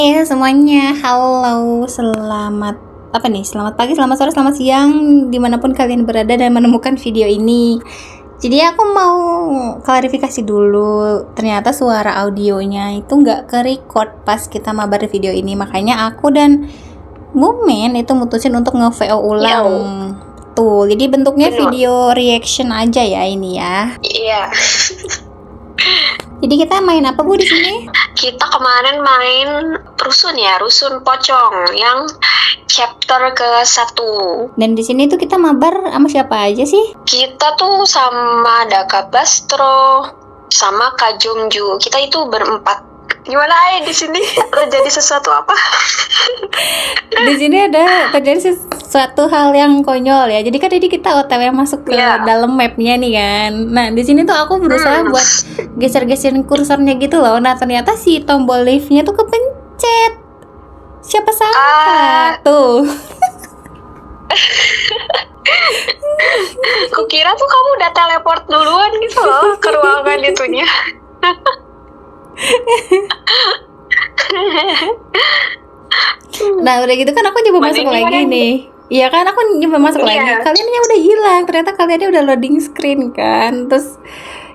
Semuanya, halo, selamat pagi, selamat sore, selamat siang, dimanapun kalian berada dan menemukan video ini. Jadi aku mau klarifikasi dulu, ternyata suara audionya itu nggak ke-record pas kita mabar video ini, makanya aku dan Mumin itu mutusin untuk nge-VO ulang. Tuh, jadi bentuknya video reaction aja ya ini ya. Iya. Jadi kita main apa Bu di sini? Kita kemarin main rusun pocong yang chapter ke-1. Dan di sini tuh kita mabar sama siapa aja sih? Kita tuh sama Daka Bastro, sama Kak Jongju. Kita itu berempat. Gimana di sini terjadi sesuatu apa? Di sini ada terjadi sesuatu hal yang konyol ya. Jadi kan tadi kita OTW masuk ke dalam mapnya nih kan. Nah di sini tuh aku berusaha buat geser-geserin kursornya gitu loh. Nah ternyata si tombol liftnya tuh kepencet. Siapa sangka tuh? Kukira tuh kamu udah teleport duluan gitu loh ke ruangan itunya. Nah udah gitu kan aku coba masuk lagi nih. Iya kan aku nyoba masuk lagi. Kaliannya udah hilang. Ternyata kaliannya udah loading screen kan. Terus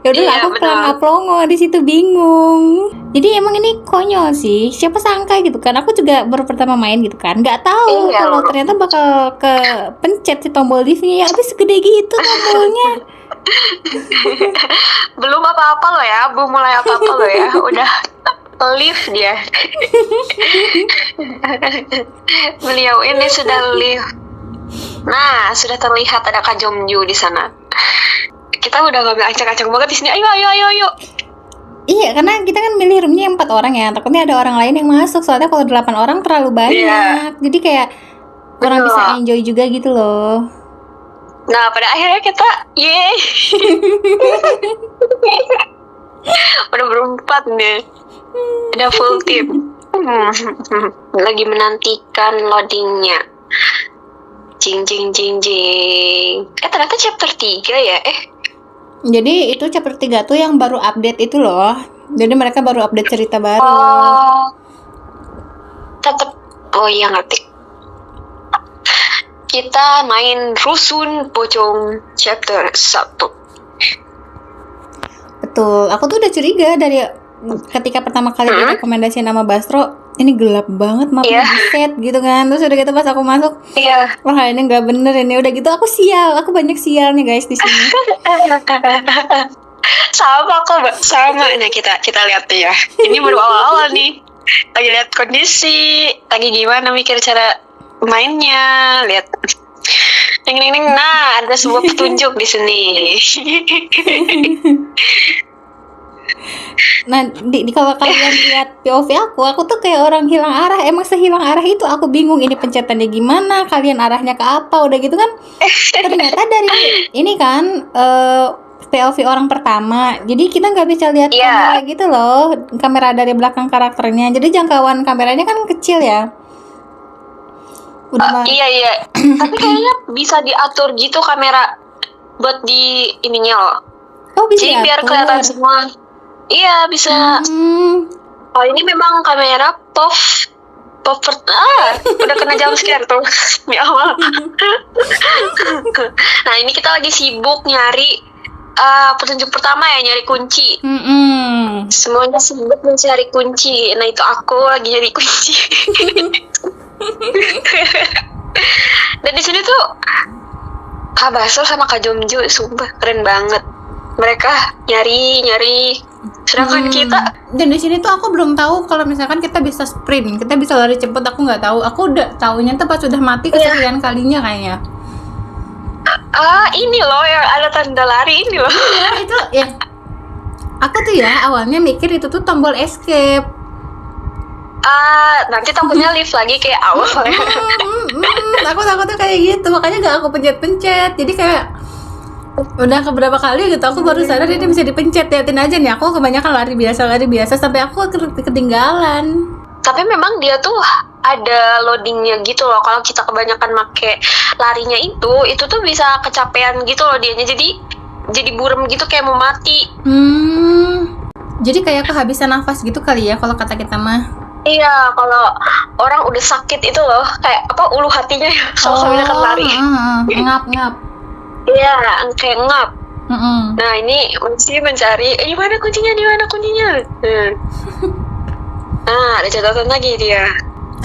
ya udah aku kelangap longo di situ bingung. Jadi emang ini konyol sih. Siapa sangka gitu kan. Aku juga baru pertama main gitu kan. Nggak tahu kalau ternyata bakal ke pencet si tombol liftnya. Ya habis segede gitu tombolnya. Belum apa-apa loh ya. Belum mulai apa-apa loh ya. Udah lift dia. Beliau ini sudah lift. Nah, sudah terlihat ada Kak Jongju di sana. Kita udah gak acak-acak banget di sini. Ayo. Iya, karena kita kan milih roomnya 4 orang ya. Takutnya ada orang lain yang masuk. Soalnya kalau 8 orang terlalu banyak. Jadi kayak kurang bisa enjoy juga gitu loh. Nah, pada akhirnya kita udah berempat nih. Ada full team. Lagi menantikan loadingnya. Jing. Ternyata chapter 3 ya. Jadi itu chapter 3 tuh yang baru update itu loh. Jadi mereka baru update cerita baru. Iya ngerti. Kita main rusun pocong chapter 1. Betul. Aku tuh udah curiga dari ketika pertama kali direkomendasi nama Bastro, ini gelap banget mapnya set gitu kan. Terus udah gitu pas aku masuk, wah ini nggak bener ini. Udah gitu aku sial, aku banyak sialnya guys di sini. sama nih kita lihat ya. Ini baru awal-awal nih. Lagi lihat kondisi, lagi gimana mikir cara mainnya, lihat. Ning. Nah, ada sebuah petunjuk di sini. Nah, kalau kalian lihat POV aku tuh kayak orang hilang arah. Emang sehilang arah itu aku bingung ini pencetannya gimana, kalian arahnya ke apa, udah gitu kan. Ternyata dari ini kan POV orang pertama. Jadi kita nggak bisa lihat kamera gitu loh, kamera dari belakang karakternya. Jadi jangkauan kameranya kan kecil ya. Iya. Tapi kayaknya bisa diatur gitu kamera buat di ininya loh. Oh, bisa. Jadi biar kelihatan semua. Iya, bisa. Oh, ini memang kamera udah kena jam scare tuh. Ya Allah. Nah, ini kita lagi sibuk nyari petunjuk pertama ya, nyari kunci. Semuanya sibuk mencari kunci. Nah, itu aku lagi nyari kunci. Dan di sini tuh Kak Basel sama Kak Jongju sumpah keren banget. Mereka nyari sedangkan kita dan di sini tuh aku belum tahu kalau misalkan kita bisa sprint, kita bisa lari cepet. Aku nggak tahu, aku udah taunya tuh pas sudah mati kesekian kalinya kayaknya. Ini loh yang ada tanda lari ini loh. Iya itu ya. Aku tuh ya awalnya mikir itu tuh tombol escape. Nanti takutnya lift lagi kayak awal. Aku takutnya kayak gitu, makanya gak aku pencet. Jadi kayak udah keberapa kali gitu aku baru sadar ini bisa dipencet. Liatin aja nih, aku kebanyakan lari biasa sampai aku ketinggalan. Tapi memang dia tuh ada loadingnya gitu loh. Kalau kita kebanyakan make larinya itu tuh bisa kecapean gitu loh dianya. Jadi burem gitu kayak mau mati. Jadi kayak kehabisan nafas gitu kali ya kalau kata kita mah. Iya, kalau orang udah sakit itu loh, kayak apa ulu hatinya ya, sama-sama kan lari. Ngap. Iya, kayak ngap. Mm-mm. Nah ini mesti mencari, di mana kuncinya, di mana kuncinya. Nah, ada catatan lagi dia.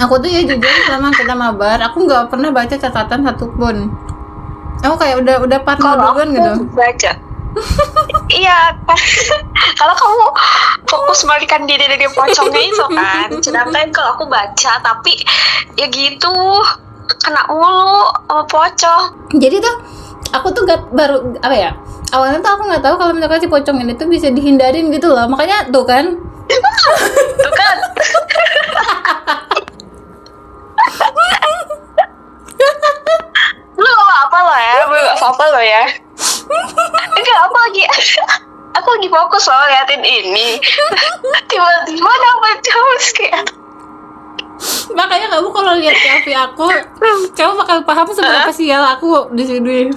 Aku tuh ya jujur selama kita mabar, aku nggak pernah baca catatan satupun. Aku kayak udah parno Kalau duluan aku gitu. baca. Iya, kalau kamu fokus melihat diri dari pocongnya itu kan, sedangkan kalau aku baca tapi ya gitu kena mulu sama pocong. Jadi tuh aku tuh baru apa ya? Awalnya tuh aku nggak tahu kalau misalkan si pocong ini tuh bisa dihindarin gitu loh. Makanya tuh kan. Tuh kan. Lu apa lo ya? Apa lo ya? Enggak, aku lagi fokus loh liatin ini. Tiba-tiba dapet jumpscare. Makanya kamu kalau lihat POV aku, kamu bakal paham seberapa sial aku di sini.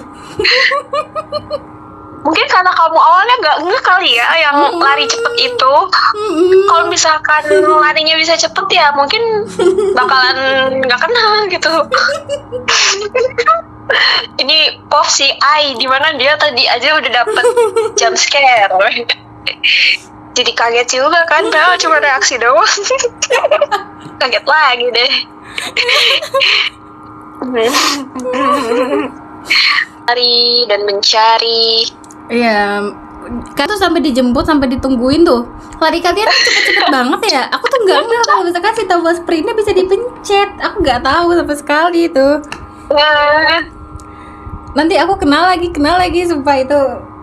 Mungkin karena kamu awalnya nggak kali ya yang lari cepet itu. Kalau misalkan larinya bisa cepet ya mungkin bakalan nggak kena gitu. Ini Pov si Ai, dimana dia tadi aja udah dapet jump scare. Jadi kaget juga kan, padahal cuma reaksi doang. Kaget lagi deh. Lari dan mencari. Iya, kan tuh sampai dijemput, sampai ditungguin tuh. Lari kalian cepet-cepet banget ya. Aku tuh nggak kalau misalkan si tombol sprintnya bisa dipencet. Aku nggak tahu sama sekali itu. Nanti aku kenal lagi, sumpah itu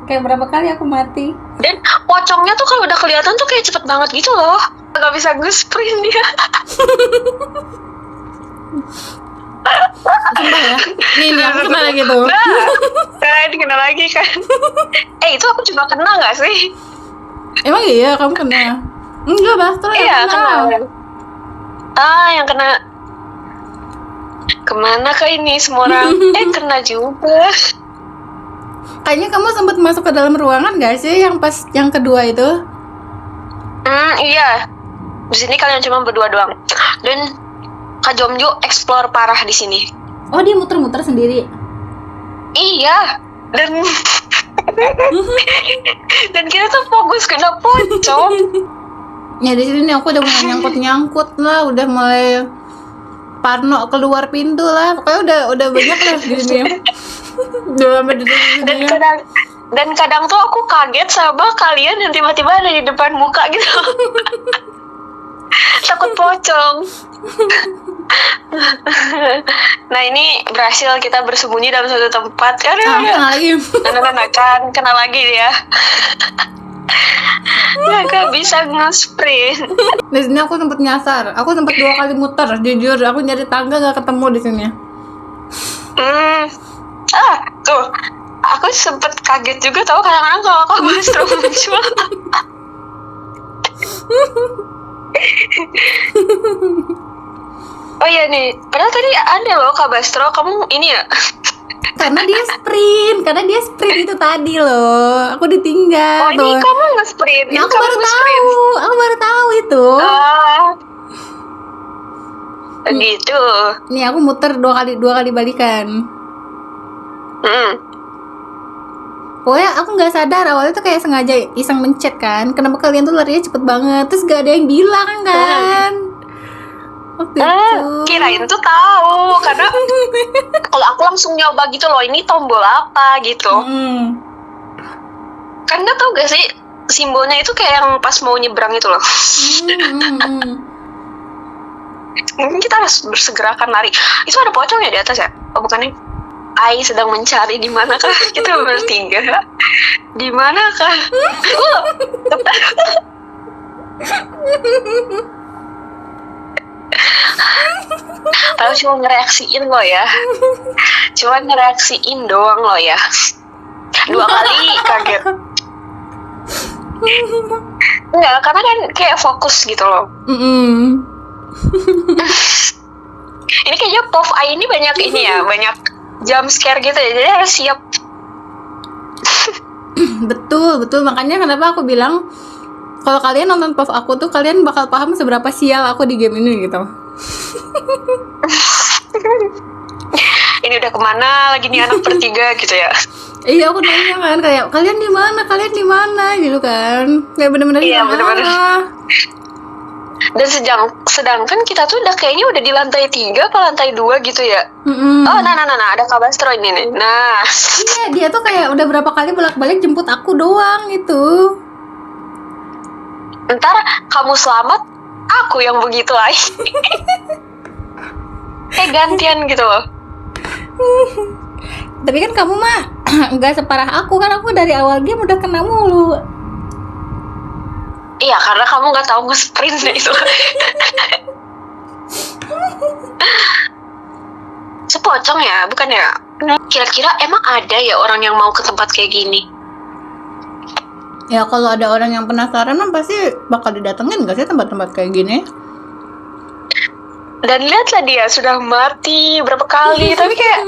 kayak berapa kali aku mati. Dan pocongnya tuh kalau udah kelihatan tuh kayak cepet banget gitu loh. Gak bisa nge-sprint dia. Sumpah ya. Nih aku kenal lagi tuh. Nah, dikenal lagi kan. Itu aku juga kena gak sih? Emang iya kamu kena? Enggak, Bastro Iya, yang kenal. Yang kena. Kemana ke ini semua orang? Kena juga. Kayaknya kamu sempat masuk ke dalam ruangan gak sih yang pas yang kedua itu? Iya. Di sini kalian cuma berdua doang. Dan Kak Jomjo explore parah di sini. Oh, dia muter-muter sendiri. Iya. Dan kita tuh fokus kena pocong. Ya di sini nih aku udah mulai nyangkut lah, udah mulai parno keluar pintu lah. Pokoknya udah banyak lah di sini. Udah sampai di sini. Dan kadang tuh aku kaget sama kalian yang tiba-tiba ada di depan muka gitu. Takut pocong. Nah ini berhasil kita bersembunyi dalam satu tempat. Kenal lagi dia. Gak bisa nge-sprint. Di sini aku sempat nyasar. Aku sempat 2 kali muter. Jujur, aku nyari tangga gak ketemu di sini. Tuh. Aku sempet kaget juga tau kadang-kadang kalau Kak Bastro muncul. Oh iya nih, padahal tadi ada loh Kak Bastro, kamu ini ya? Karena dia sprint itu tadi loh. Aku ditinggal. Oh ini tuh. kamu nge-sprint. Nah, aku baru tahu itu. Gitu. Nih aku muter 2 kali balikan. Pokoknya aku nggak sadar awalnya tuh kayak sengaja iseng mencet kan. Kenapa kalian tuh larinya cepet banget? Terus gak ada yang bilang kan? Waktu itu. Kirain tuh tahu karena kalau aku langsung nyoba gitu loh, ini tombol apa gitu. Karena tau gak sih simbolnya itu kayak yang pas mau nyebrang itu loh. Mungkin kita harus bersegerakan lari. Itu ada pocong ya di atas ya? Oh bukan nih. Ai sedang mencari di manakah kita bertiga. Di manakah? Padahal cuma ngereaksiin lo ya. Cuma ngereaksiin doang lo ya. 2 kali kaget. Enggak, karena kan kayak fokus gitu loh. Ini kayaknya Pov Ai ini banyak ini ya, banyak jump scare gitu ya, jadi harus siap. Betul, makanya kenapa aku bilang Kalau kalian nonton POV aku tuh kalian bakal paham seberapa sial aku di game ini gitu. Ini udah kemana lagi nih anak bertiga gitu ya. Iya, aku nanya kan kayak kalian di mana gitu kan. Kayak bener-bener Iya, bener-bener. mana. Dan sedangkan kita tuh udah kayaknya udah di lantai 3 apa lantai 2 gitu ya. Oh, nah, ada Kabastro ini nih. Nah, Iya, dia tuh kayak udah berapa kali bolak-balik jemput aku doang gitu. ntar kamu selamat, aku yang begitu lagi. Gantian gitu loh. Tapi kan kamu mah nggak separah aku kan, aku dari awal game udah kena mulu. Iya, karena kamu nggak tahu nge-sprint itu. Sepocong ya, bukan ya? Kira-kira emang ada ya orang yang mau ke tempat kayak gini? Ya kalau ada orang yang penasaran kan pasti bakal didatengin nggak sih tempat-tempat kayak gini? Dan lihatlah dia sudah mati berapa kali, tapi kayak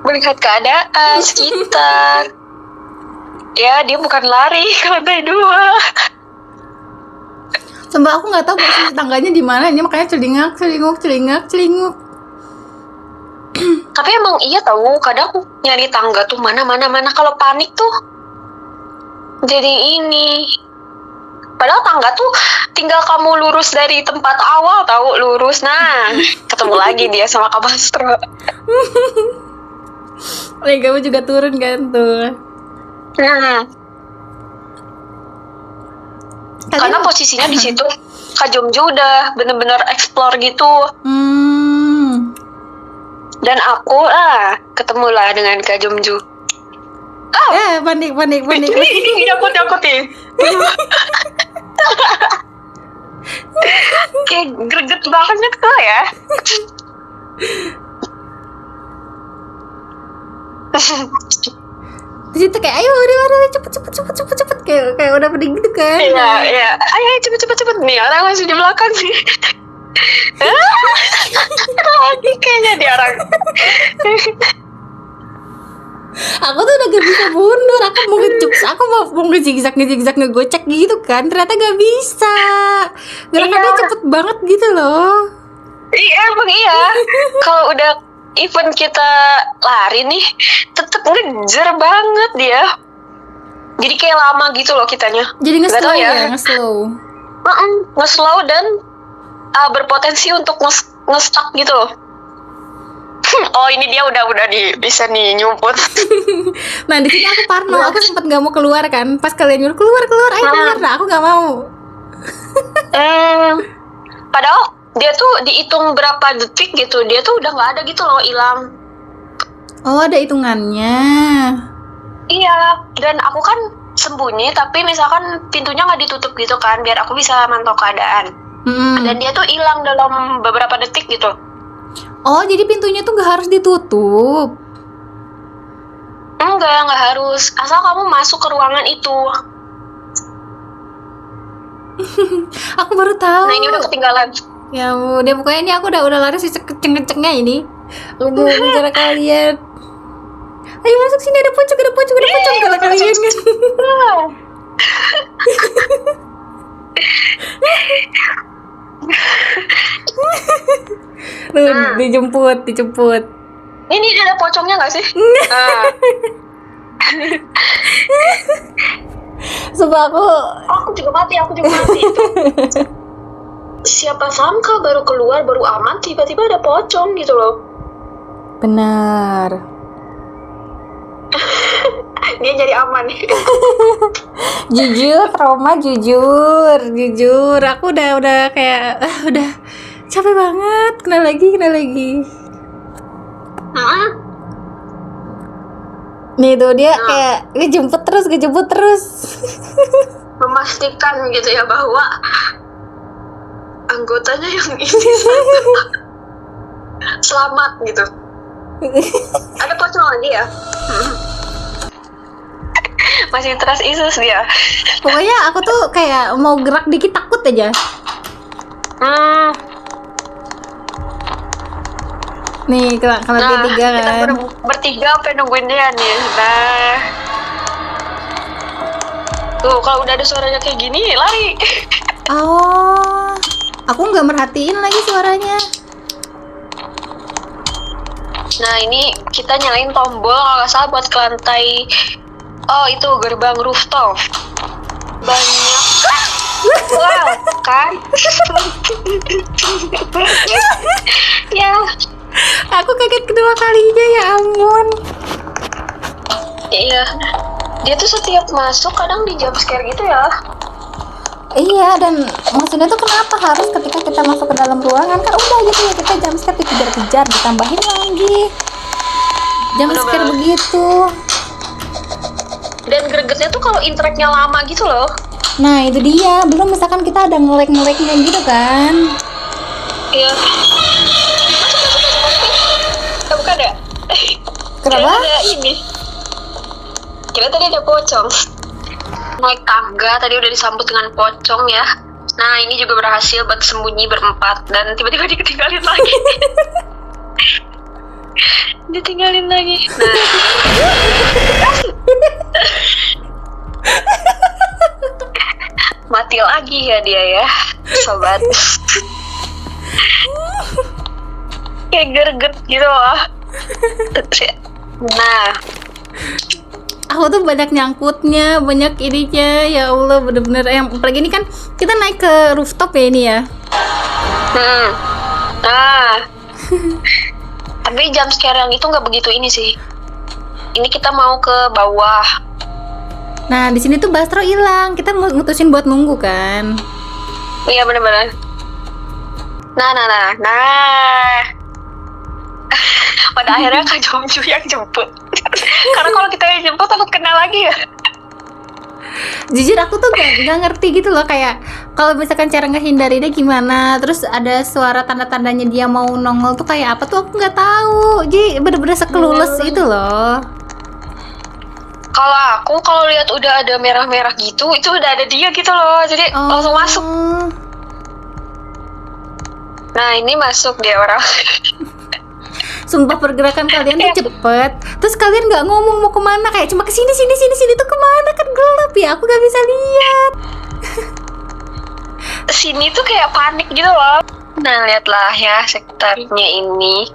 melihat keadaan sekitar. Ya, dia bukan lari ke lantai 2. Sumpah aku nggak tahu posisi tangganya di mana, ini makanya celingak. Tapi emang iya tahu, kadang nyari tangga tuh mana kalau panik tuh jadi ini. Padahal tangga tuh tinggal kamu lurus dari tempat awal, tahu lurus. Nah, ketemu lagi dia sama Kabastro. Kamu juga turun kan tuh. Karena posisinya di situ Kak Jomju udah bener-bener explore gitu. Dan aku ketemulah dengan Kak Jomju. Panik. Takut nih. Kayak greget banget tuh ya. Di situ kayak ayo udah cepet kayak udah pedih gitu kan. Iya. Ayo cepet nih, orang masih di belakang sih. Lagi kayaknya dia orang. Aku tuh udah gak bisa mundur, aku mau ngezigzag ngegocek gitu kan, ternyata gak bisa. Gerakannya cepet banget gitu loh. Iya, emang iya. Kalau udah event kita lari nih, tetep ngejar banget dia. Jadi kayak lama gitu loh kitanya. Jadi nge-slow ya, nge-slow dan berpotensi untuk nge-stuck gitu loh. Oh, ini dia udah bisa nih nyumput. Nah di sini aku parno, aku sempet nggak mau keluar kan, pas kalian nyuruh keluar, ayo keluar, nah aku nggak mau. Padahal dia tuh dihitung berapa detik gitu, dia tuh udah nggak ada gitu loh, hilang. Oh, ada hitungannya. Iya, dan aku kan sembunyi, tapi misalkan pintunya nggak ditutup gitu kan, biar aku bisa mantau keadaan. Dan dia tuh hilang dalam beberapa detik gitu. Oh, jadi pintunya tuh gak harus ditutup? Nggak harus. Asal kamu masuk ke ruangan itu. Aku baru tahu. Nah, ini udah ketinggalan. Ya udah, pokoknya ini aku udah lari sih kenceng-kencengnya ini. Aku mau bicara kalian. Ayo masuk sini, ada pocong kalau kalian kan. dijemput. Ini ada pocongnya nggak sih? Sumpah aku juga mati itu. Siapa sangka baru keluar baru aman, tiba-tiba ada pocong gitu loh. Benar. Dia jadi aman. Jujur trauma, jujur aku udah kayak udah capek banget, kena lagi. Nih tuh dia kayak ngejemput terus memastikan gitu ya bahwa anggotanya yang ini selamat gitu. Ada pocong lagi ya. Masih trust issues dia. Pokoknya aku tuh kayak mau gerak dikit takut aja. Nih kalau tiga kan. Kita bertiga sampai nungguin dia nih. Nah, Tuh, kalau udah ada suaranya kayak gini, lari. Oh, aku nggak merhatiin lagi suaranya. Nah, ini kita nyalain tombol kalau nggak salah buat ke lantai. Oh, itu gerbang rooftop. Banyak. Wow, kan? Ya, Aku kaget kedua kalinya, ya ampun. iya. Dia tuh setiap masuk kadang di jump scare gitu ya. Iya, dan maksudnya tuh kenapa harus ketika kita masuk ke dalam ruangan kan udah gitu ya, kita jump scare dikejar-kejar, ditambahin lagi jump scare Bener-bener. begitu. Dan gregetnya tuh kalau interact-nya lama gitu loh. Nah itu dia, belum misalkan kita ada nge-lag-nya gitu kan. Iya. Bukan ya? Kenapa? Kira ada ini. Kira tadi ada pocong. Naik tangga tadi udah disambut dengan pocong ya. Nah ini juga berhasil buat sembunyi berempat dan tiba-tiba ditinggalin lagi. Ditinggalin lagi. Nah. Mati lagi ya dia ya, sobat. Kayak gerget gitu loh. Nah, Aku tuh banyak nyangkutnya, banyak ininya, ya Allah, bener-bener yang apalagi ini kan kita naik ke rooftop ya ini ya. nah. Tapi jump scare yang itu nggak begitu ini sih. Ini kita mau ke bawah. Nah di sini tuh Bastro hilang, kita mutusin buat nunggu kan. Iya bener-bener. Nah. Pada akhirnya Kak Jomju yang jemput. Karena kalau kita yang jemput takut kena lagi ya. Jujur aku tuh gak ngerti gitu loh, kayak kalau misalkan cara ngehindarinya gimana, terus ada suara tanda-tandanya dia mau nongol tuh kayak apa tuh aku nggak tahu. Jadi bener-bener sekelulus itu loh. Kalau lihat udah ada merah-merah gitu, itu udah ada dia gitu loh. Jadi langsung masuk. Nah, ini masuk dia orang. Sumpah pergerakan kalian tuh cepet. Terus kalian nggak ngomong mau kemana, kayak cuma kesini sini tuh kemana, kan gelap ya, aku nggak bisa lihat. Sini tuh kayak panik gitu loh. Nah, lihatlah ya sektornya ini.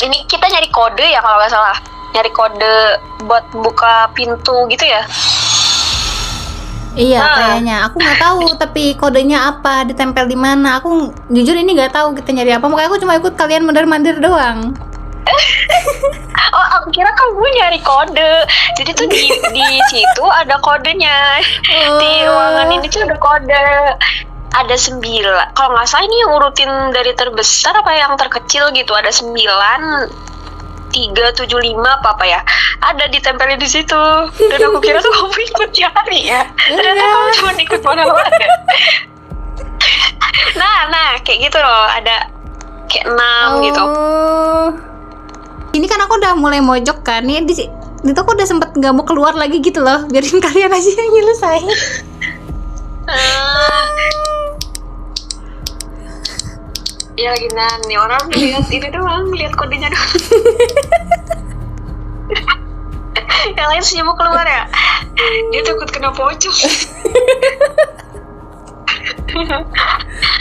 Ini kita nyari kode ya kalau nggak salah. Nyari kode buat buka pintu gitu ya. Iya, kayaknya aku nggak tahu tapi kodenya apa, ditempel di mana. Aku jujur ini nggak tahu kita nyari apa, makanya aku cuma ikut kalian mandir-mandir doang. Oh, aku kira kamu nyari kode. Jadi tuh di situ ada kodenya. Di ruangan ini tuh ada kode. Ada 9. Kalau nggak salah ini yang urutin dari terbesar apa yang terkecil gitu. Ada 9, 3, 7, 5 apa ya. Ada ditempelin di situ. Dan aku kira tuh kamu ikut cari ya. Ternyata kamu cuma ikut mana-mana. Nah, kayak gitu loh. Ada kayak 6 gitu. Ini kan aku udah mulai mojok kan. Ini itu aku udah sempet nggak mau keluar lagi gitu loh. Biarin kalian aja yang nyelesain. Ya lagi nih orang lihat ini doang, lihat kodenya doang. Yang lain sih mau keluar ya. Dia takut kena pocong.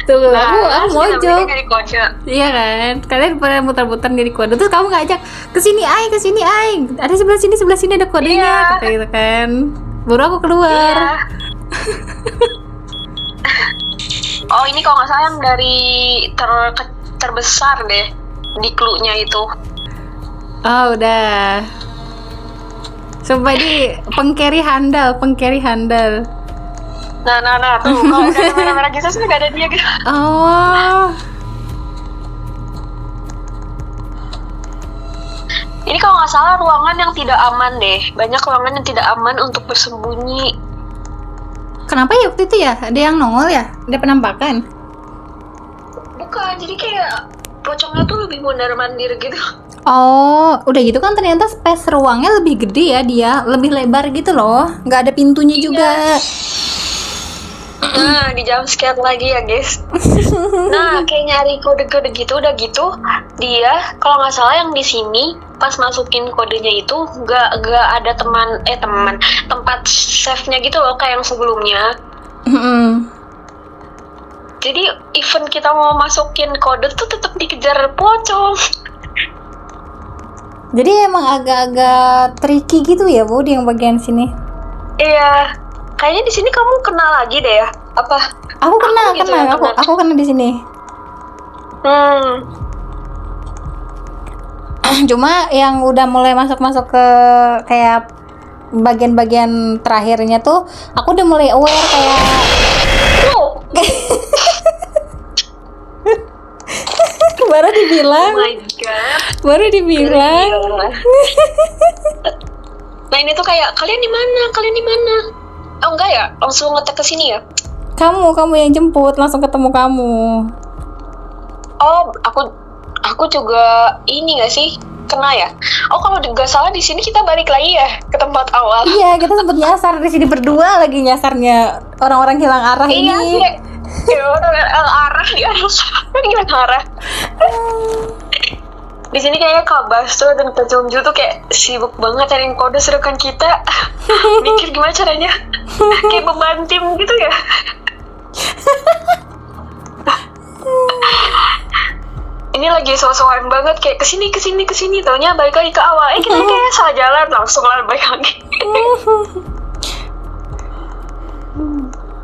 Tuh, aku mojok. Nyari kode. Iya kan, kalian pada muter-muter dari kode, terus kamu ngajak kesini ay, ada sebelah sini ada kodenya, kata gitu kan. Baru aku keluar. Iya. Oh ini kalau nggak salah yang dari terbesar deh di clue-nya itu. Oh udah. Sumpah ini pengcarry handal. Nah tuh kalau udah ada merah-merah gitu sih nggak ada dia gitu. Oh. Ini kalau nggak salah ruangan yang tidak aman deh. Banyak ruangan yang tidak aman untuk bersembunyi. Kenapa ya waktu itu ya? Ada yang nongol ya? Ada penampakan? Bukan, jadi kayak pocongnya tuh lebih mondar-mandir gitu. Oh, udah gitu kan ternyata space ruangnya lebih gede ya dia, lebih lebar gitu loh. Nggak ada pintunya juga. Nah, di jump scare lagi ya guys. Nah, kayak nyari kode-kode gitu, udah gitu dia kalau nggak salah yang di sini pas masukin kodenya itu nggak ada tempat save-nya gitu loh kayak yang sebelumnya. Jadi even kita mau masukin kode tuh tetap dikejar pocong. Jadi emang agak-agak tricky gitu ya Bu di yang bagian sini. Iya, kayaknya di sini kamu kena lagi deh ya. Apa? Aku kena, gitu ya, aku kena di sini. Cuma yang udah mulai masuk ke kayak bagian-bagian terakhirnya tuh, aku udah mulai aware kayak baru dibilang. Oh my god. Baru dibilang. Nah ini tuh kayak kalian di mana? Oh enggak ya, langsung ngetek ke sini ya? Kamu yang jemput, langsung ketemu kamu. Oh, aku juga ini nggak sih kena ya? Oh kalau nggak salah di sini kita balik lagi ya ke tempat awal. Iya, kita sempet nyasar di sini berdua lagi nyasarnya orang-orang hilang arah Iya, ini. Iya, orang arah di arah hilang arah. Di sini kayaknya Kak Basto dan Kak Jomju tuh kayak sibuk banget cariin kode, sedangkan kita mikir gimana caranya kayak beban tim gitu ya. Ini lagi so-soan banget kayak kesini taunya balik lagi ke awal. Kita kayak salah jalan langsung balik lagi.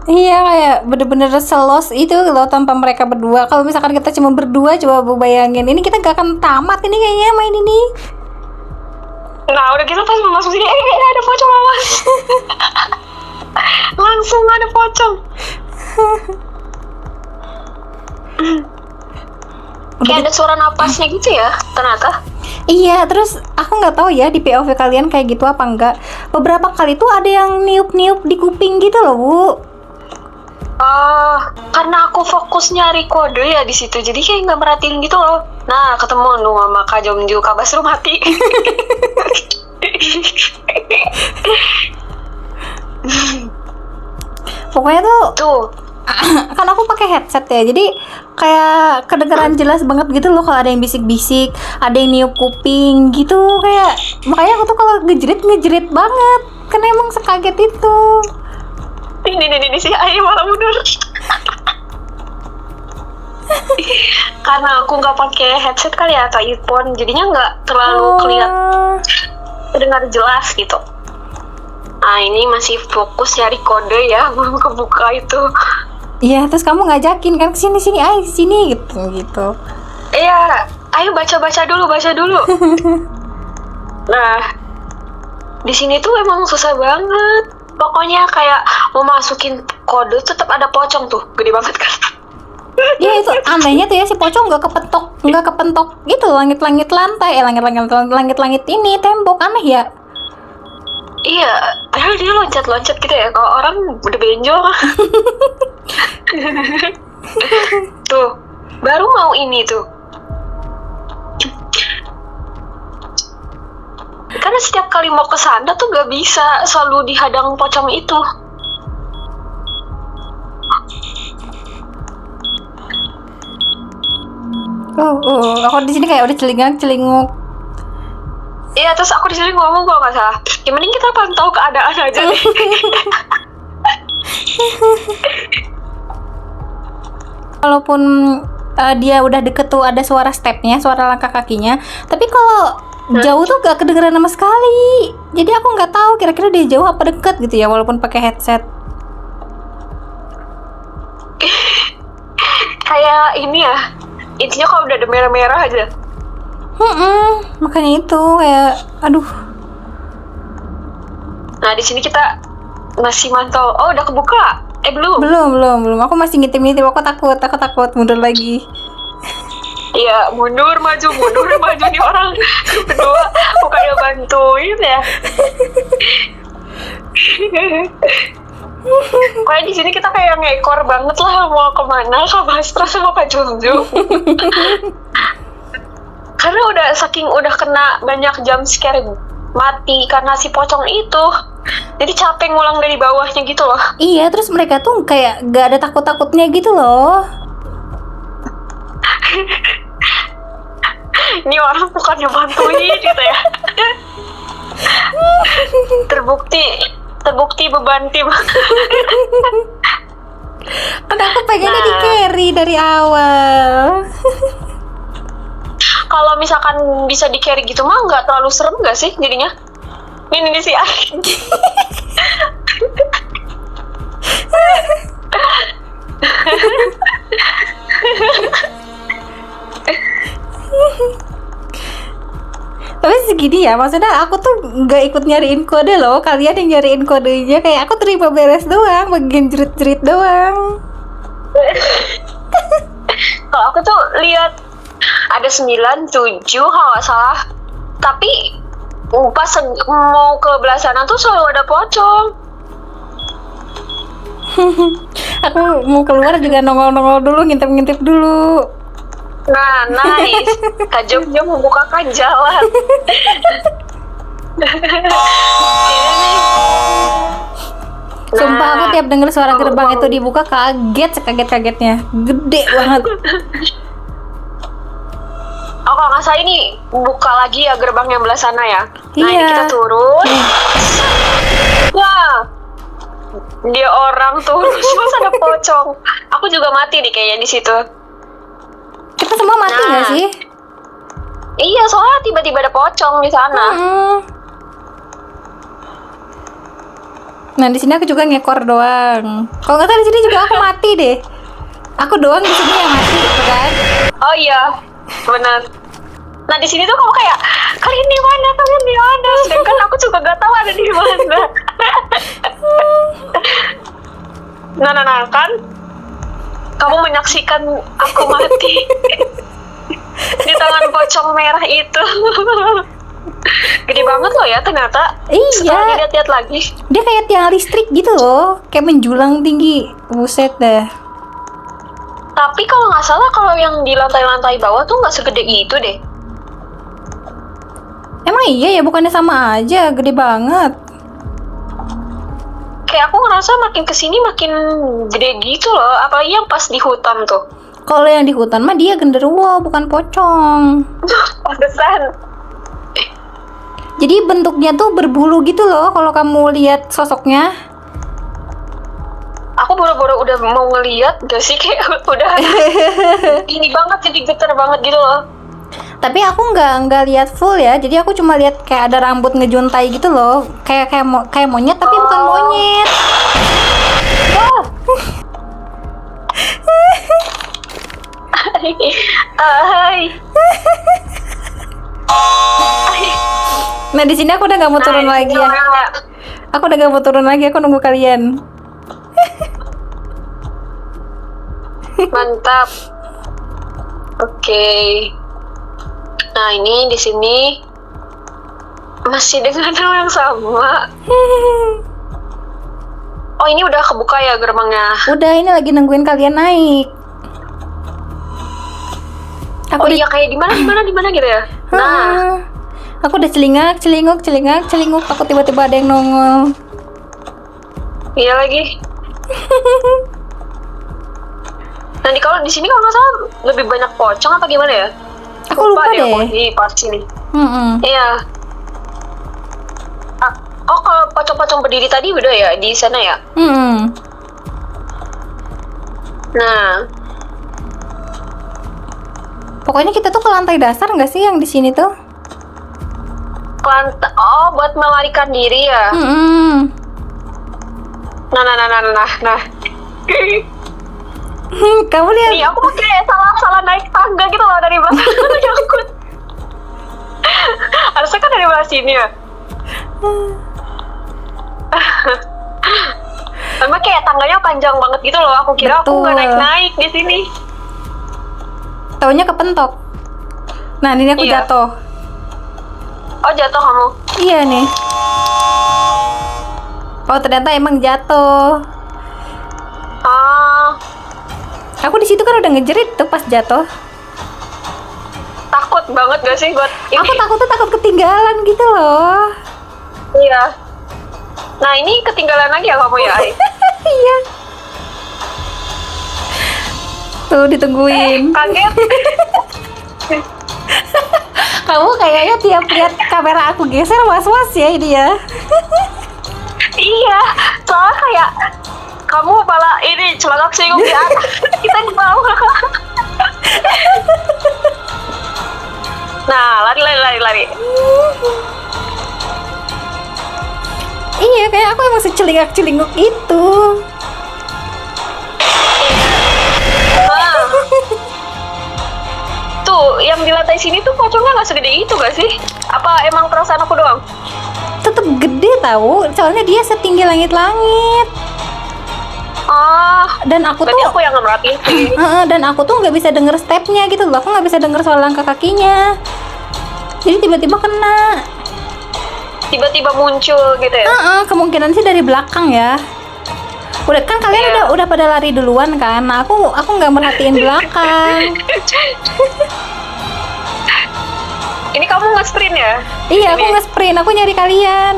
Iya, kayak bener-bener selos itu loh tanpa mereka berdua. Kalau misalkan kita cuma berdua, coba Bu bayangin, ini kita gak akan tamat ini kayaknya main ini. Nah udah gitu pas masuk sini, ada pocong awas. Langsung ada pocong. Kayak ada suara napasnya gitu ya ternyata. Iya, terus aku nggak tahu ya di POV kalian kayak gitu apa enggak. Beberapa kali tuh ada yang niup-niup di kuping gitu loh Bu. Karena aku fokus nyari kode ya di situ, jadi kayak nggak merhatiin gitu loh. Nah, ketemu dong sama Kak Jomju, Kak Basru mati. Pokoknya tuh kan aku pakai headset ya, jadi kayak kedengeran jelas banget gitu loh kalau ada yang bisik-bisik, ada yang niup kuping gitu, kayak makanya aku tuh kalau ngejerit banget, karena emang sekaget itu. Ini si Ai malah mundur. Karena aku nggak pakai headset kali ya atau earphone, jadinya nggak terlalu kelihatan dengar jelas gitu. Nah ini masih fokus nyari kode ya, belum kebuka itu. Iya, terus kamu ngajakin kan kesini Ai sini gitu. Iya, ayo baca dulu. Nah di sini tuh emang susah banget. Pokoknya kayak mau masukin kode tetap ada pocong tuh, gede banget kan. Iya, itu anehnya tuh ya, si pocong nggak kepentok gitu langit-langit lantai, langit ini tembok, aneh ya. Iya, padahal dia loncat gitu ya, kalau orang udah benjol. Tuh, baru mau ini tuh. Karena setiap kali mau ke sana tuh gak bisa, selalu dihadang pocong itu. Aku di sini kayak udah celingak-celinguk. Iya, terus aku di sini ngomong kalau nggak salah, ya mending kita pantau keadaan aja deh. Walaupun dia udah deket tuh ada suara stepnya, suara langkah kakinya, tapi kalau jauh tuh gak kedengeran sama sekali. Jadi aku nggak tahu kira-kira dia jauh apa deket gitu ya, walaupun pakai headset. Kayak ini ya, intinya kalau udah ada merah-merah aja. Makanya itu kayak aduh. Nah di sini kita masih mantau. Oh udah kebuka? Belum. Aku masih ngintip. Aku takut mundur lagi. Iya, mundur maju nih orang berdua bukannya bantuin ya. Kayak di sini kita kayak ngekor banget lah, mau kemana Kak Bastra sama Kak Jomju. Karena udah kena banyak jump scare mati karena si pocong itu. Jadi capek ngulang dari bawahnya gitu loh. Iya, terus mereka tuh kayak gak ada takut-takutnya gitu loh. Ini orang bukannya bantuin gitu ya. Terbukti beban tim. Kan aku pengennya di carry dari awal. Kalau misalkan bisa di carry gitu mah nggak terlalu serem nggak sih jadinya? Ini sih. Tapi segini ya, maksudnya aku tuh nggak ikut nyariin kode loh, kalian yang nyariin kodenya, kayak aku terima beres doang, bagian jerit-jerit doang. Kalau aku tuh lihat ada 9, 7 kalau nggak salah, tapi pas mau ke belah sana tuh selalu ada pocong. Aku mau keluar juga nongol-nongol dulu, ngintip-ngintip dulu. Nah, nice. Kak Jogja membukakan jalan. Ini nih. Sumpah aku tiap denger suara gerbang itu dibuka kaget, sekaget-kagetnya. Gede banget. Oh, kalau nggak salah ini buka lagi ya gerbang yang belah sana ya. Nah, ini Iya. kita turun. Wah, dia orang turun, terus ada pocong. Aku juga mati nih kayaknya di situ. Kita semua mati Nah. nggak sih? Iya, soalnya tiba-tiba ada pocong di sana. Nah di sini aku juga ngekor doang. Kalau nggak salah di sini juga aku mati deh. Aku doang di sini yang mati, gitu kan? Oh iya, benar. Nah di sini tuh kamu kayak kalian di mana? Sedangkan aku juga gak tahu ada di mana. Nah, kan? Kamu menyaksikan aku mati di tangan pocong merah itu. Gede banget loh ya ternyata. Iya. Setelah dilihat-lihat lagi. Dia kayak tiang listrik gitu loh, kayak menjulang tinggi. Buset dah. Tapi kalau nggak salah kalau yang di lantai-lantai bawah tuh nggak segede itu deh. Emang iya ya, bukannya sama aja, gede banget. Kayak aku ngerasa makin kesini makin gede gitu loh. Apalagi yang pas di hutan tuh. Kalau yang di hutan mah dia genderuwo, bukan pocong. Pantesan. Jadi bentuknya tuh berbulu gitu loh kalau kamu lihat sosoknya. Aku boro-boro udah mau ngeliat gak sih kayak udah ini banget, jadi getar banget gitu loh. Tapi aku nggak lihat full ya. Jadi aku cuma lihat kayak ada rambut ngejuntai gitu loh. Kayak monyet tapi bukan monyet. Hai. Nah di sini aku udah nggak mau turun lagi ya. Aku udah gak mau turun lagi. Aku nunggu kalian. Mantap. Oke. Nah ini di sini masih dengan hal yang sama. Oh ini udah kebuka ya gerbangnya. Udah, ini lagi nungguin kalian naik. Oh iya kayak di mana gitu ya. Nah, aku udah celingak. Aku tiba-tiba ada yang nongol. iya lagi. Nanti kalau di sini kalau nggak salah lebih banyak pocong apa gimana ya? Aku lupa deh. Aku di pas sini. Mm-mm. Iya. Oh kalau pocong-pocong berdiri tadi udah ya di sana ya. Mm-mm. Nah, Pokoknya kita tuh ke lantai dasar nggak sih yang di sini tuh? oh buat melarikan diri ya. Mm-mm. Nah. Kamu lihat? Nih aku kayak salah naik tangga gitu loh dari belakang. Nyangkut. Harusnya kan dari belah sini ya. Emang kayak tangganya panjang banget gitu loh. Aku kira aku nggak Betul. naik di sini. Taunya kepentok. Nah ini aku Iya. jatuh. Oh jatuh kamu. Iya nih. Oh ternyata emang jatuh. Ah, Aku di situ kan udah ngejerit tuh pas jatuh. takut banget gak sih buat ini? Aku takut ketinggalan gitu loh. Iya. Nah ini ketinggalan lagi ya kamu ya, Ai? Iya. Tuh ditungguin. Kaget. Kamu kayaknya tiap lihat kamera aku geser was-was ya ini ya. Iya, soalnya kayak kamu malah ini celana singgung di atas, kita di bawah. Nah, lari. Iya, kayak aku emang secelingak-celinguk itu. Nah, tuh, yang di lantai sini tuh pocongnya nggak segede itu gak sih? Apa emang perasaan aku doang? Tetep gede tahu, soalnya dia setinggi langit-langit. Dan aku berarti tuh aku yang nggak merhatiin sih. dan aku tuh nggak bisa denger stepnya gitu loh. Aku nggak bisa denger soal langkah kakinya. Jadi tiba-tiba kena. Tiba-tiba muncul gitu ya? Kemungkinan sih dari belakang ya. Udah kan kalian Iya. udah pada lari duluan kan. Nah, aku nggak merhatiin belakang. Ini kamu nge-sprint ya? Iya, aku Ini. nge-sprint, aku nyari kalian.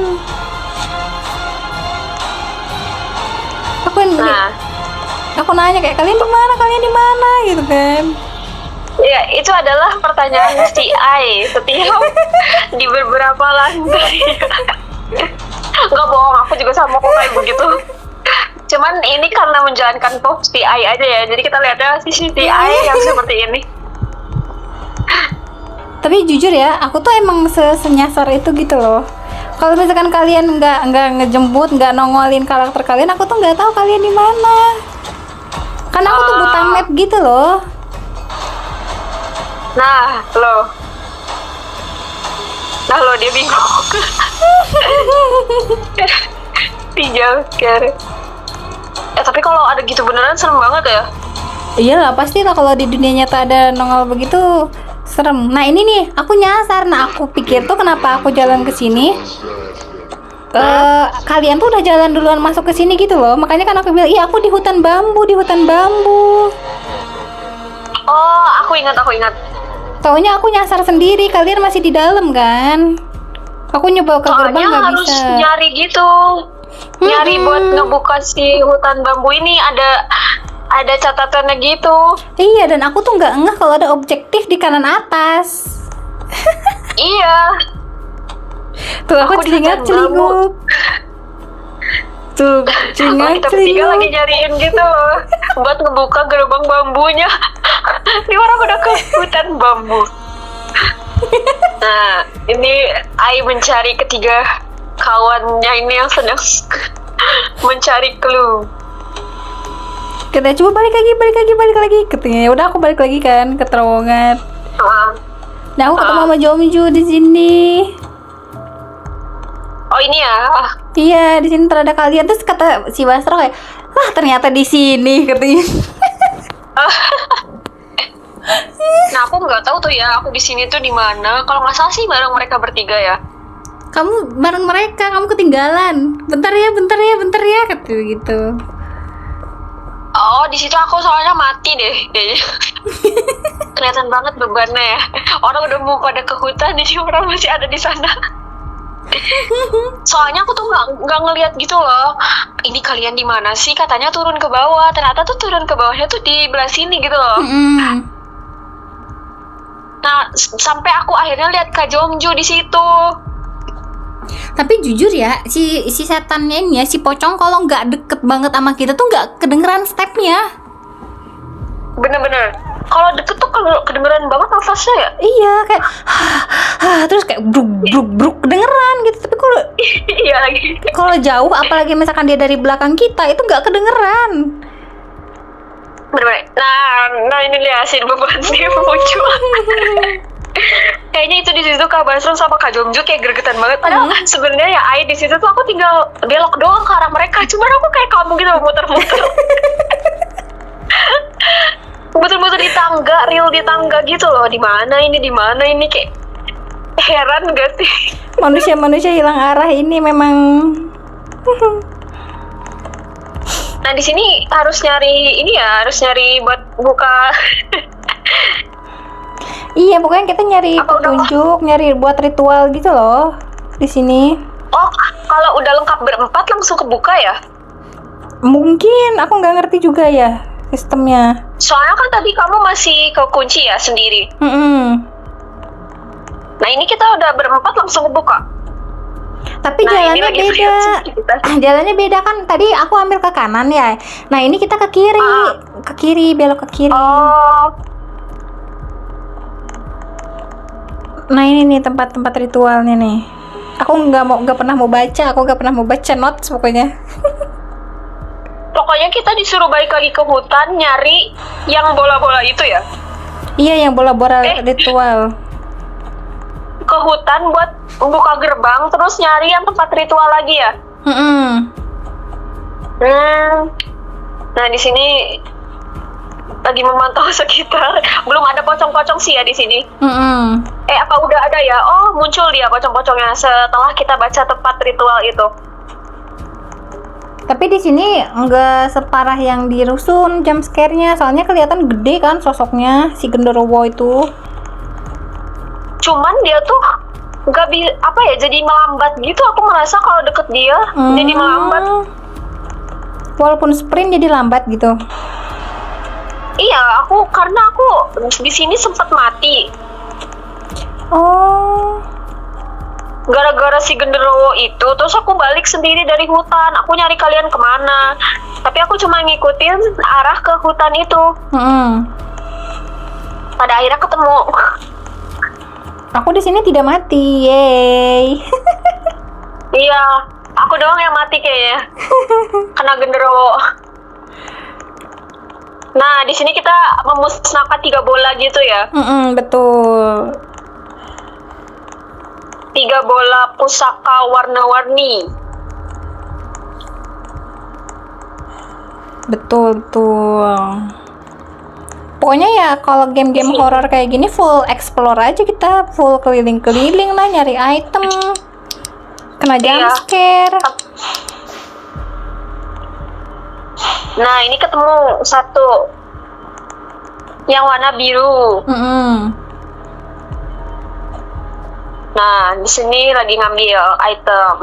Nah, Aku nanya kayak kalian di mana gitu kan. ya itu adalah pertanyaan si Ai setiap di beberapa lantai. Nggak bohong, aku juga sama kok kayak begitu. Cuman ini karena menjalankan fungsi Ai aja ya, jadi kita lihatnya sisi Ai yang seperti ini. Tapi jujur ya, aku tuh emang senyasar itu gitu loh. Kalau misalkan kalian nggak ngejemput, nggak nongolin karakter kalian, aku tuh nggak tahu kalian di mana. Karena aku tuh buta map gitu loh. Nah lo dia bingung. Dijauh kere. Tapi kalau ada gitu beneran serem banget ya. Iyalah, pasti lah kalau di dunia nyata ada nongol begitu serem. Nah ini nih, aku nyasar. Nah aku pikir tuh kenapa aku jalan ke sini. Kalian tuh udah jalan duluan masuk ke sini gitu loh. Makanya kan aku bilang, iya aku di hutan bambu. Oh, aku ingat. Taunya aku nyasar sendiri, kalian masih di dalam kan? Aku nyoba ke gerbang Soalnya nggak harus bisa. nyari gitu. Nyari buat ngebuka si hutan bambu ini ada catatannya gitu. Iya, dan aku tuh nggak ngeh kalau ada objektif di kanan atas. Iya. Tuh aku Aku di hutan celingak-celinguk. Tuh, Kita bertiga lagi nyariin gitu loh buat ngebuka gerbang bambunya. Ini orang udah ke hutan bambu. Nah, ini Ai mencari ketiga kawannya ini yang sedang mencari clue. Kita coba balik lagi. Katanya ya udah aku balik lagi kan ke terowongan. Nah aku ketemu sama Jomju di sini. Oh ini ya. Iya, di sini terada kalian. Terus kata si Basro kayak, "Wah, ternyata di sini," katanya. Nah, aku nggak tahu tuh ya, aku di sini tuh di mana. Kalau nggak salah sih bareng mereka bertiga ya. Kamu bareng mereka, kamu ketinggalan. Bentar ya, kata gitu. Oh, di situ aku soalnya mati deh kayaknya. Kelihatan banget bebannya ya. Orang udah mau pada ke hutan, jadi orang masih ada di sana. Soalnya aku tuh nggak ngelihat gitu loh. Ini kalian di mana sih? Katanya turun ke bawah. Ternyata tuh turun ke bawahnya tuh di belah sini gitu loh. Nah, sampai aku akhirnya lihat Kak Jomju di situ. Tapi jujur ya, si setannya ini ya, si pocong kalau nggak deket banget sama kita tuh nggak kedengeran stepnya. Bener-bener. Kalau deket tuh kedengeran banget nafasnya ya. Iya, kayak terus kayak bruk kedengeran gitu. Tapi kalau Iya lagi. kalau jauh, apalagi misalkan dia dari belakang kita, itu nggak kedengeran. Bener-bener. Nah ini lihat si beban dia muncul. Kayaknya itu di situ Kak Basro sama Kak Jomju kayak gregetan banget. Padahal sebenarnya ya Ai di situ tuh aku tinggal belok doang ke arah mereka. Cuman aku kayak kamu gitu muter-muter. Muter-muter di tangga, real di tangga gitu loh. Di mana ini kayak heran gak sih? Manusia hilang arah ini memang. Nah di sini harus nyari buat buka. Iya, pokoknya kita nyari Apa udah, petunjuk, nyari buat ritual gitu loh di sini. Oh kalau udah lengkap berempat langsung kebuka ya? Mungkin aku nggak ngerti juga ya sistemnya. Soalnya kan tadi kamu masih kekunci ya sendiri. Nah ini kita udah berempat langsung kebuka. Tapi Nah, ini jalannya lagi beda. variasi kita. Jalannya beda kan. Tadi aku ambil ke kanan ya. Nah ini kita ke kiri, ke kiri, belok ke kiri. Oh, Nah ini nih tempat-tempat ritualnya nih. Aku nggak pernah mau baca. Aku nggak pernah mau baca notes pokoknya. pokoknya kita disuruh balik lagi ke hutan nyari yang bola-bola itu ya. Iya yang bola-bola ritual. Ke hutan buat buka gerbang terus nyari yang tempat ritual lagi ya. Nah di sini lagi memantau sekitar. Belum ada pocong-pocong sih ya di sini. Apa udah ada ya? Oh muncul dia pocong-pocongnya setelah kita baca tempat ritual itu. Tapi di sini nggak separah yang di rusun jump scare-nya. Soalnya kelihatan gede kan sosoknya si genderuwo itu. Cuman dia tuh jadi melambat gitu. Aku merasa kalau deket dia jadi melambat. Walaupun sprint jadi lambat gitu. Iya, karena aku di sini sempat mati. Oh. Gara-gara si genderuwo itu, terus aku balik sendiri dari hutan. Aku nyari kalian kemana. Tapi aku cuma ngikutin arah ke hutan itu. Pada akhirnya ketemu. Aku di sini tidak mati, yeay. Iya, aku doang yang mati kayaknya. Kena genderuwo. Nah, di sini kita memusnahkan 3 bola gitu ya. Betul. 3 bola pusaka warna-warni. Betul. Pokoknya ya kalau game-game horor kayak gini full explore aja kita, full keliling-keliling lah nyari item. Kena jump scare. Nah, ini ketemu satu yang warna biru. Nah, di sini lagi ngambil item.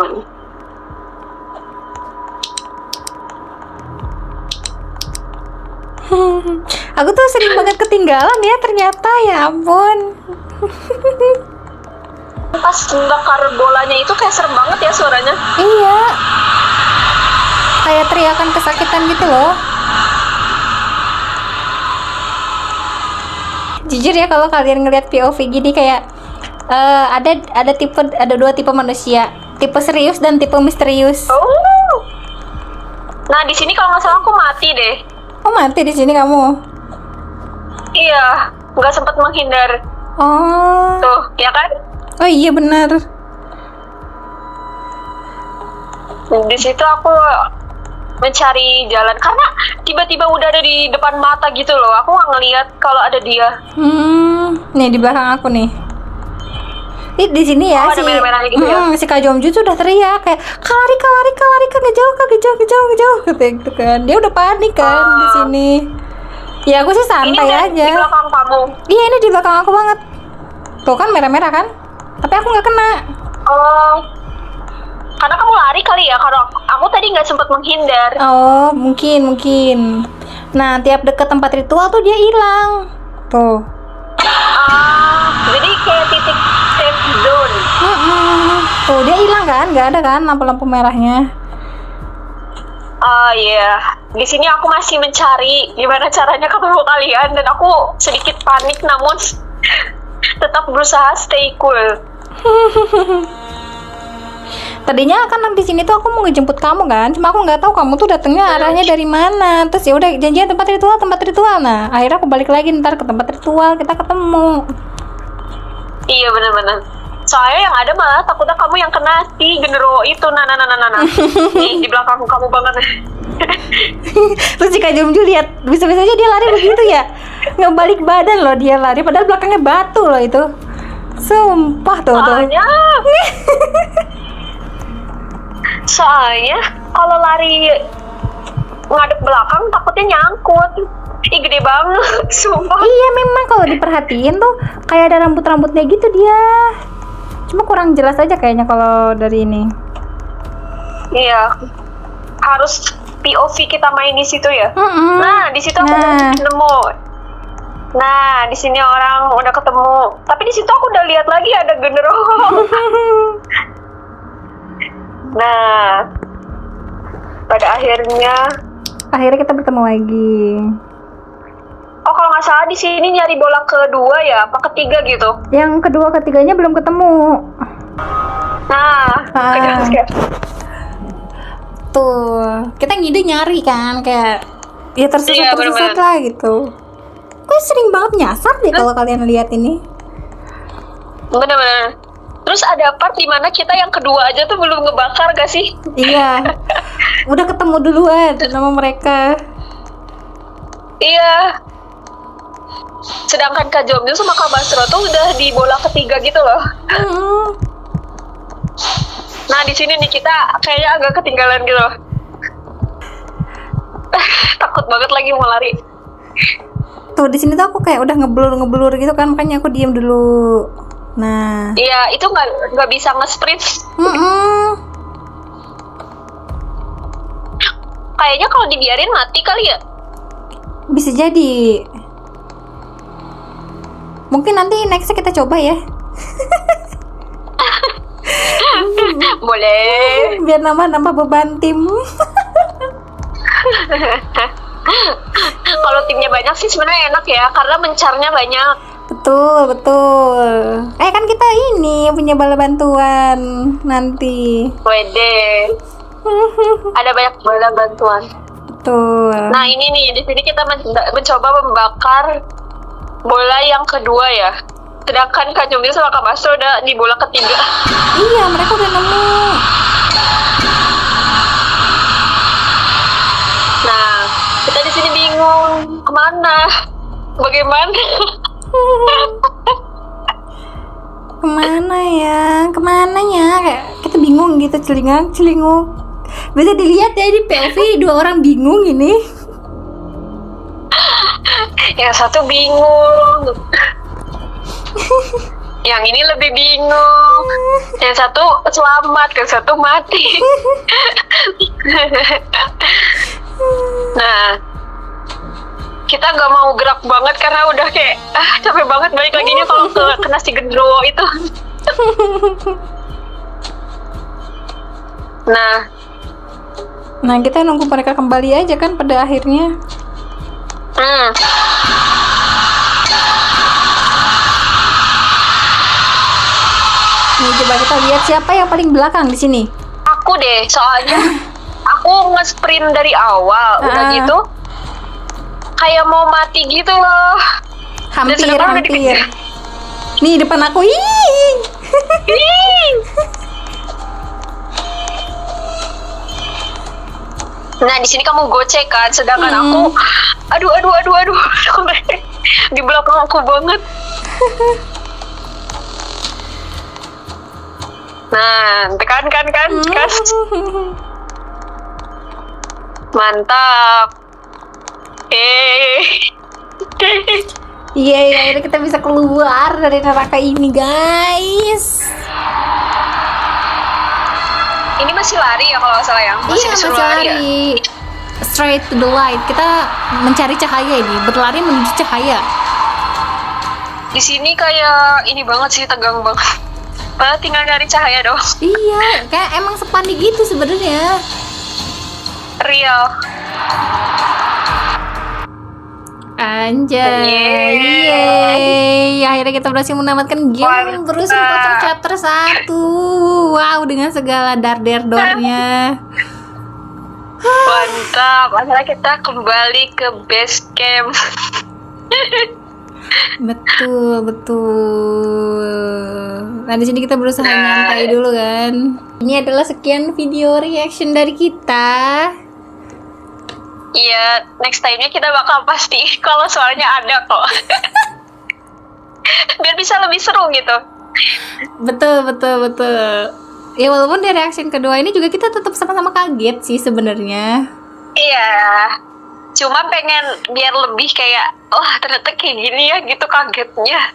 Aku tuh sering banget ketinggalan ya ternyata, ya ampun. Pas bakar bolanya itu kayak serem banget ya suaranya. Iya. Kayak teriakan kesakitan gitu loh. Jujur ya kalau kalian ngeliat POV gini kayak ada 2 tipe manusia, tipe serius dan tipe misterius. Oh. Nah, di sini kalau nggak salah aku mati deh. Oh, mati di sini kamu? Iya, nggak sempat menghindar. Oh. Tuh, ya kan? Oh iya benar. Di situ aku mencari jalan karena tiba-tiba udah ada di depan mata gitu loh. Aku nggak ngeliat kalau ada dia. Nih di belakang aku nih. Di sini ya ada merah-merahnya gitu ya? Si Kak Jomju tuh udah teriak kayak Kak ngejauh gitu kan. Dia udah panik kan di sini. Ya aku sih santai ini aja. Di belakang kamu. Iya ini di belakang aku banget. Tuh kan merah-merah kan? Tapi aku nggak kena. Oh, karena kamu lari kali ya. Kalau aku tadi nggak sempat menghindar. Oh mungkin. Nah tiap deket tempat ritual tuh dia hilang. Tuh. Jadi kayak titik safe zone. Tuh dia hilang kan? Nggak ada kan lampu-lampu merahnya? Iya. Di sini aku masih mencari gimana caranya ketemu kalian dan aku sedikit panik namun tetap berusaha stay cool. Tadinya kan di sini tuh aku mau ngejemput kamu kan, cuma aku nggak tahu kamu tuh datangnya arahnya dari mana. Terus ya udah janjian tempat ritual. Nah akhirnya aku balik lagi ntar ke tempat ritual, kita ketemu. Iya benar-benar. Soalnya yang ada malah takutnya kamu yang kena si genderuwo itu. Nah. Nih di belakang kamu banget. Terus si Kak Jomju lihat bisa-bisa aja dia lari begitu ya, ngebalik badan loh dia lari, padahal belakangnya batu loh itu. Sumpah tuh. Soalnya kalau lari ngadep belakang takutnya nyangkut. Ih gede banget, sumpah. Iya memang kalau diperhatiin tuh kayak ada rambut-rambutnya gitu dia. Cuma kurang jelas aja kayaknya kalau dari ini. Iya, harus POV kita main di situ ya. Mm-mm. Nah, di situ aku Nah. nemu. Nah, di sini orang udah ketemu. Tapi di situ aku udah lihat lagi ada genderuwo. Nah, pada Akhirnya kita bertemu lagi. oh kalau nggak salah di sini nyari bola kedua ya, apa ketiga gitu. Yang kedua ketiganya belum ketemu. Nah, Ah. Tuh, kita ngide nyari kan kayak ya Iya, tersesat bener-bener. lah gitu. Gue sering banget nyasar deh kalau kalian lihat ini. bener-bener. Terus ada part di mana kita yang kedua aja tuh belum ngebakar gak sih? Iya, udah ketemu duluan sama mereka. Iya. Sedangkan Kak Jomil sama Kak Basro tuh udah di bola ketiga gitu loh. Hmm. Nah di sini nih kita kayaknya agak ketinggalan gitu loh. Takut banget lagi mau lari. Tuh di sini tuh aku kayak udah ngeblur gitu kan, makanya aku diem dulu. Nah, Iya itu nggak bisa nge-sprint. mm-mm. Kayaknya kalau dibiarin mati kali ya. Bisa jadi. Mungkin nanti nextnya kita coba ya, Boleh. biar nambah beban tim. Kalau timnya banyak sih sebenarnya enak ya karena mencarnya banyak. Betul. Kan kita ini punya bala bantuan nanti. Wede. Ada banyak bola bantuan. Betul. Nah ini nih di sini kita mencoba membakar bola yang kedua ya. Sedangkan Kak Jumil sama Kak Basro udah di bola ketiga. Iya, mereka udah nemu. Nah kita di sini bingung kemana, bagaimana? Kemana ya? Kayak kita bingung gitu, celingak-celinguk. Bisa dilihat ya di POV dua orang bingung ini. Yang satu bingung, yang ini lebih bingung, yang satu selamat, yang satu mati. Nah, kita nggak mau gerak banget karena udah kayak capek banget balik lagi nih kalau kena si genderuwo itu. Nah, kita nunggu mereka kembali aja kan pada akhirnya. Nih coba kita lihat siapa yang paling belakang di sini. Aku deh, soalnya aku nge-sprint dari awal, udah gitu kayak mau mati gitu loh. Dan sedangkan udah Hampir. dikejar. Nih depan aku. Ih. Nah di sini kamu gocek kan, sedangkan aku, aduh, di belakang aku banget. Nah, kan, mantap. Iya, akhirnya kita bisa keluar dari neraka ini, guys. Ini masih lari ya kalau nggak salah ya? Iya, disuruh masih lari ya? lari. Straight to the light. Kita mencari cahaya ini, berlari menuju cahaya. Di sini kayak ini banget sih, tegang banget. Padahal tinggal nyari cahaya dong. Iya, kayak emang sepanik gitu sebenarnya. Real. Anjay. Yeay. Akhirnya kita berhasil menamatkan game Mantap. Bruce Potter chapter 1. Wow, dengan segala dar-der-dornya. Mantap. Akhirnya kita kembali ke base camp. Betul. Nah, di sini kita berusaha nyantai dulu kan. Ini adalah sekian video reaction dari kita. Iya, next time-nya kita bakal pasti kalau soalnya ada kok. Biar bisa lebih seru gitu. Betul. Ya walaupun di reaction kedua ini juga kita tetap sama-sama kaget sih sebenarnya. Iya. Cuma pengen biar lebih kayak, wah ternyata kayak gini ya gitu kagetnya.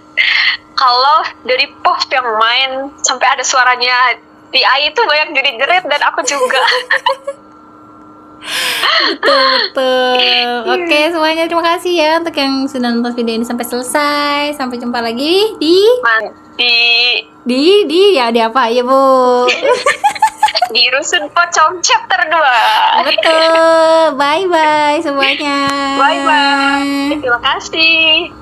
Kalau dari post yang main sampai ada suaranya Di AI itu banyak jerit-jerit dan aku juga. Betul. Oke, semuanya terima kasih ya untuk yang sudah nonton video ini sampai selesai. Sampai jumpa lagi di di apa ya, Bu? Di Rusun Pocong chapter 2. Betul. Bye bye semuanya. Bye bye. Terima kasih.